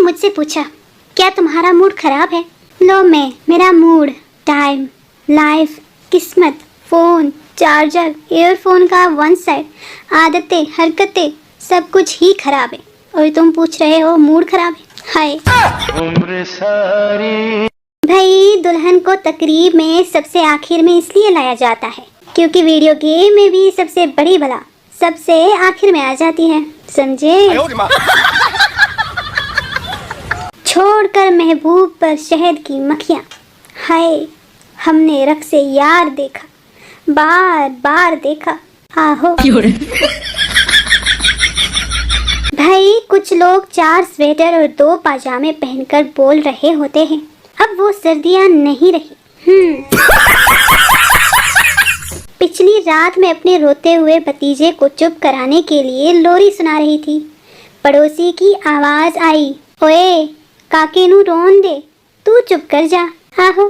मुझसे पूछा, क्या तुम्हारा मूड खराब है? लो मैं, मेरा मूड, टाइम, लाइफ, किस्मत, फोन, चार्जर, ईयरफोन का वन साइड, आदतें, हरकतें, सब कुछ ही खराब है। और तुम पूछ रहे हो मूड खराब है? हाय उम्र सारी। भाई, दुल्हन को तकरीब में सबसे आखिर में इसलिए लाया जाता है क्योंकि वीडियो गेम में भी सबसे बड़ी बला सबसे आखिर में आ जाती है, समझे? छोड़कर महबूब पर शहद की मक्खियाँ, हाय हमने रख से यार देखा, बार बार देखा, आहो। भाई, कुछ लोग 4 स्वेटर और 2 पाजामे पहनकर बोल रहे होते हैं, अब वो सर्दियाँ नहीं रही। पिछली रात में अपने रोते हुए भतीजे को चुप कराने के लिए लोरी सुना रही थी। पड़ोसी की आवाज आई, ओए काके नू रोन दे, तू चुप कर जा, आहो।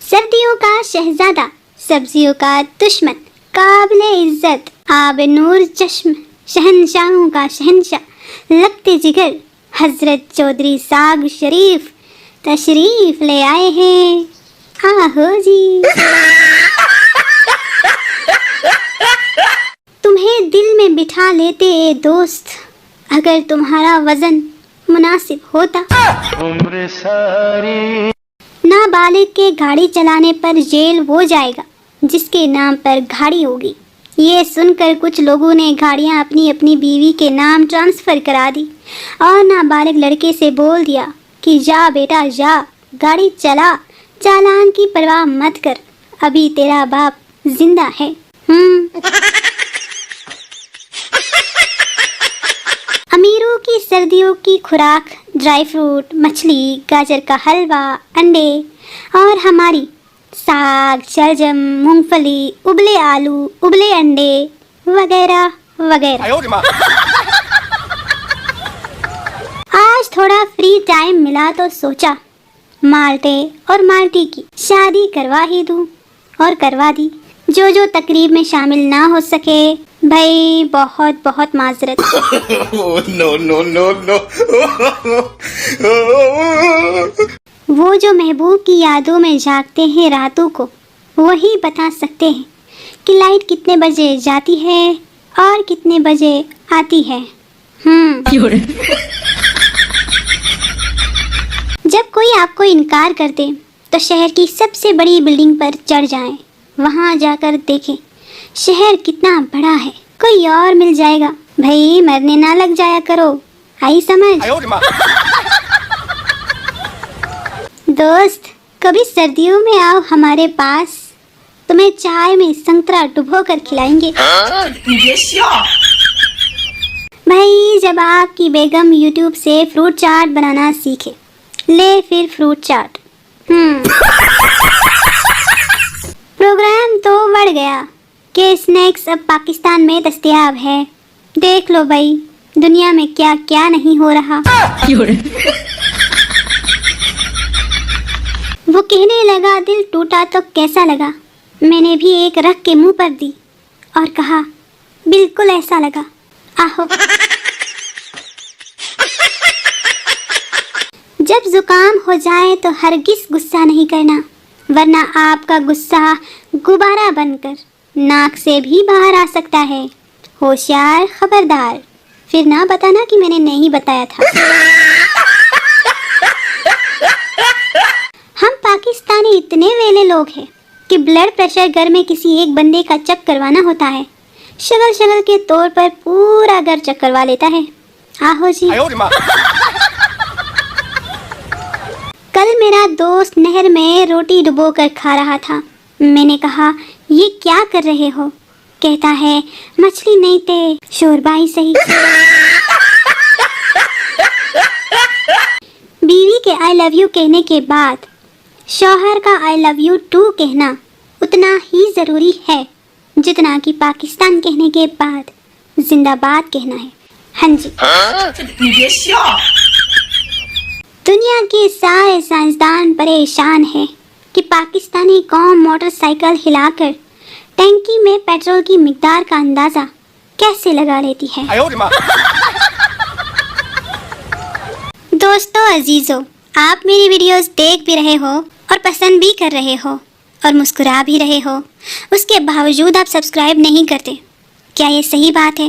सर्दियों का शहजादा, सब्जियों का दुश्मन, काबिले इज्जत, आब नूर चश्म, शहनशाहों का शहनशाह, लगते जिगर, हजरत चौधरी साग शरीफ तशरीफ ले आए हैं, आहो जी। तुम्हें दिल में बिठा लेते ए दोस्त, अगर तुम्हारा वजन मुनासिब होता। उम्र सारी। नाबालिग के गाड़ी चलाने पर जेल वो जाएगा जिसके नाम पर गाड़ी होगी। ये सुनकर कुछ लोगों ने गाड़ियां अपनी अपनी बीवी के नाम ट्रांसफर करा दी और नाबालिग लड़के से बोल दिया कि जा बेटा जा, गाड़ी चला, चालान की परवाह मत कर, अभी तेरा बाप जिंदा है। अमीरों की सर्दियों की खुराक ड्राई फ्रूट, मछली, गाजर का हलवा, अंडे, और हमारी साग, शलजम, मूंगफली, उबले आलू, उबले अंडे वगैरह वगैरह। आज थोड़ा फ्री टाइम मिला तो सोचा माल्टे और माल्टी की शादी करवा ही दूं, और करवा दी। जो जो तकरीब में शामिल ना हो सके, भाई बहुत बहुत माजरत। No no no no. वो जो महबूब की यादों में जागते हैं रातों को, वही बता सकते हैं कि लाइट कितने बजे जाती है और कितने बजे आती है। जब कोई आपको इनकार कर दे तो शहर की सबसे बड़ी बिल्डिंग पर चढ़ जाएं, वहां जाकर देखें शहर कितना बड़ा है, कोई और मिल जाएगा। भाई मरने ना लग जाया करो, आई समझ? दोस्त, कभी सर्दियों में आओ हमारे पास, तुम्हें चाय में संतरा डुबो कर खिलाएंगे। भाई, जब आपकी बेगम YouTube से फ्रूट चाट बनाना सीखे, ले फिर फ्रूट चाट। प्रोग्राम तो बढ़ गया कि स्नैक्स अब पाकिस्तान में दस्तयाब है। देख लो भाई, दुनिया में क्या क्या नहीं हो रहा। वो कहने लगा दिल टूटा तो कैसा लगा, मैंने भी एक रख के मुंह पर दी और कहा बिल्कुल ऐसा लगा, आहो। जब जुकाम हो जाए तो हरगिज गुस्सा नहीं करना, वरना आपका गुस्सा गुब्बारा बनकर नाक से भी बाहर आ सकता है। होशियार, खबरदार, फिर ना बताना कि मैंने नहीं बताया था। हम पाकिस्तानी इतने वेले लोग हैं कि ब्लड प्रेशर घर में किसी एक बंदे का चेक करवाना होता है, शगल शगल के तौर पर पूरा घर चेक करवा लेता है, आहो जी। कल मेरा दोस्त नहर में रोटी डुबो कर खा रहा था। मैंने कहा ये क्या कर रहे हो? कहता है मछली नहीं थे, शोरबा ही सही। बीवी के आई लव यू कहने के बाद शौहर का आई लव यू टू कहना उतना ही ज़रूरी है जितना कि पाकिस्तान कहने के बाद जिंदाबाद कहना है। हाँ जी। दुनिया के सारे साइंसदान परेशान हैं कि पाकिस्तानी कौम मोटरसाइकिल हिलाकर टैंकी में पेट्रोल की मिकदार का अंदाज़ा कैसे लगा लेती है। अजीजों, आप मेरी वीडियोस देख भी रहे हो और पसंद भी कर रहे हो और मुस्कुरा भी रहे हो, उसके बावजूद आप सब्सक्राइब नहीं करते। क्या ये सही बात है?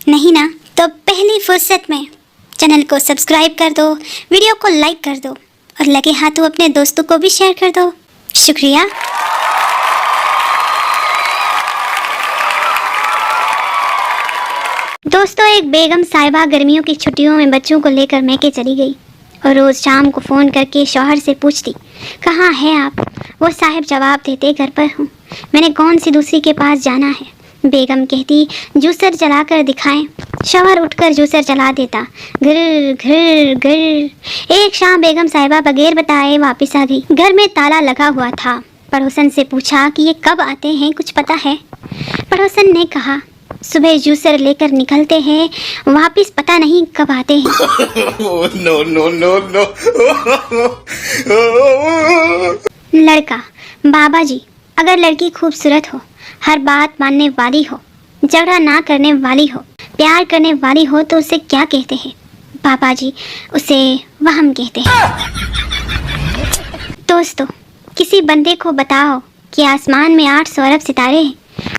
नहीं ना? तो पहली फुर्सत में चैनल को सब्सक्राइब कर दो, वीडियो को लाइक कर दो और लगे हाथों अपने दोस्तों को भी शेयर कर दो। शुक्रिया। दोस्तों, एक बेगम साहिबा गर्मियों की छुट्टियों में बच्चों को लेकर मैके चली गई और रोज़ शाम को फ़ोन करके शौहर से पूछती, कहाँ है आप? वो साहिब जवाब देते, घर पर हूँ, मैंने कौन सी दूसरी के पास जाना है। बेगम कहती, जूसर चला कर दिखाएं। शौहर उठकर जूसर चला देता, घर घर घर। एक शाम बेगम साहिबा बगैर बताए वापस आ गई। घर में ताला लगा हुआ था। पड़ोसन से पूछा कि ये कब आते हैं, कुछ पता है? पड़ोसन ने कहा, सुबह जूसर लेकर निकलते हैं, वापस पता नहीं कब आते हैं। no, no, no, no. लड़का, बाबा जी, अगर लड़की खूबसूरत हो, हर बात मानने वाली हो, झगड़ा ना करने वाली हो, प्यार करने वाली हो तो उसे क्या कहते हैं? बाबा जी, उसे वहम कहते हैं। दोस्तों, किसी बंदे को बताओ कि आसमान में 800 अरब सितारे हैं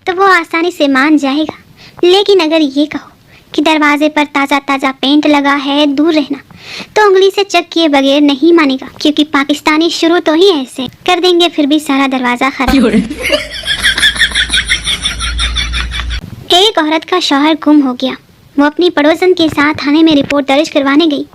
तो वो आसानी से मान जाएगा। लेकिन अगर ये कहो कि दरवाजे पर ताज़ा ताज़ा पेंट लगा है, दूर रहना, तो उंगली से चेक किए बगैर नहीं मानेगा, क्योंकि पाकिस्तानी शुरू तो ही ऐसे कर देंगे, फिर भी सारा दरवाज़ा खराब। एक औरत का शौहर गुम हो गया। वो अपनी पड़ोसन के साथ थाने में रिपोर्ट दर्ज करवाने गई।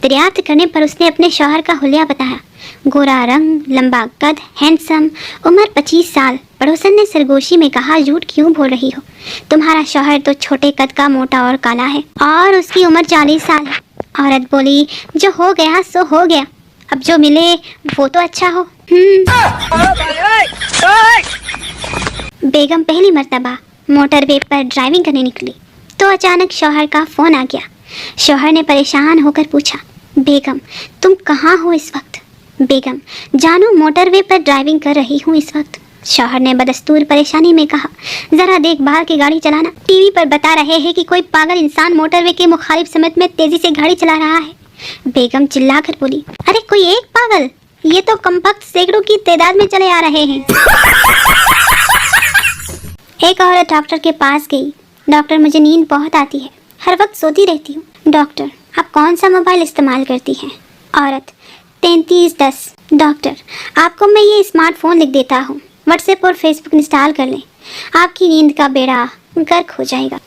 दरियाफ्त करने पर उसने अपने शौहर का हुलिया बताया। गोरा रंग, लंबा कद, हैंडसम, उम्र 25 साल। पड़ोसन ने सरगोशी में कहा, झूठ क्यों बोल रही हो? तुम्हारा शौहर तो छोटे कद का, मोटा और काला है और उसकी उम्र 40 साल है। औरत बोली, जो हो गया सो हो गया, अब जो मिले वो तो अच्छा हो। बेगम पहली मर्तबा मोटरवे पर ड्राइविंग करने निकली तो अचानक शौहर का फ़ोन आ गया। शौहर ने परेशान होकर पूछा, बेगम तुम कहाँ हो इस वक्त? बेगम, जानू मोटरवे पर ड्राइविंग कर रही हूँ इस वक्त। शौहर ने बदस्तूर परेशानी में कहा, ज़रा देखभाल के गाड़ी चलाना, टीवी पर बता रहे हैं कि कोई पागल इंसान मोटरवे के मुखालिफ समेत में तेज़ी से गाड़ी चला रहा है। बेगम चिल्लाकर बोली, अरे कोई एक पागल, ये तो कमबख्त सैकड़ों की तादाद में चले आ रहे हैं। एक औरत डॉक्टर के पास गई। डॉक्टर, मुझे नींद बहुत आती है, हर वक्त सोती रहती हूँ। डॉक्टर, आप कौन सा मोबाइल इस्तेमाल करती हैं? औरत, 3310। डॉक्टर, आपको मैं ये स्मार्टफोन लिख देता हूँ, व्हाट्सएप और फेसबुक इंस्टॉल कर लें, आपकी नींद का बेड़ा गर्क हो जाएगा।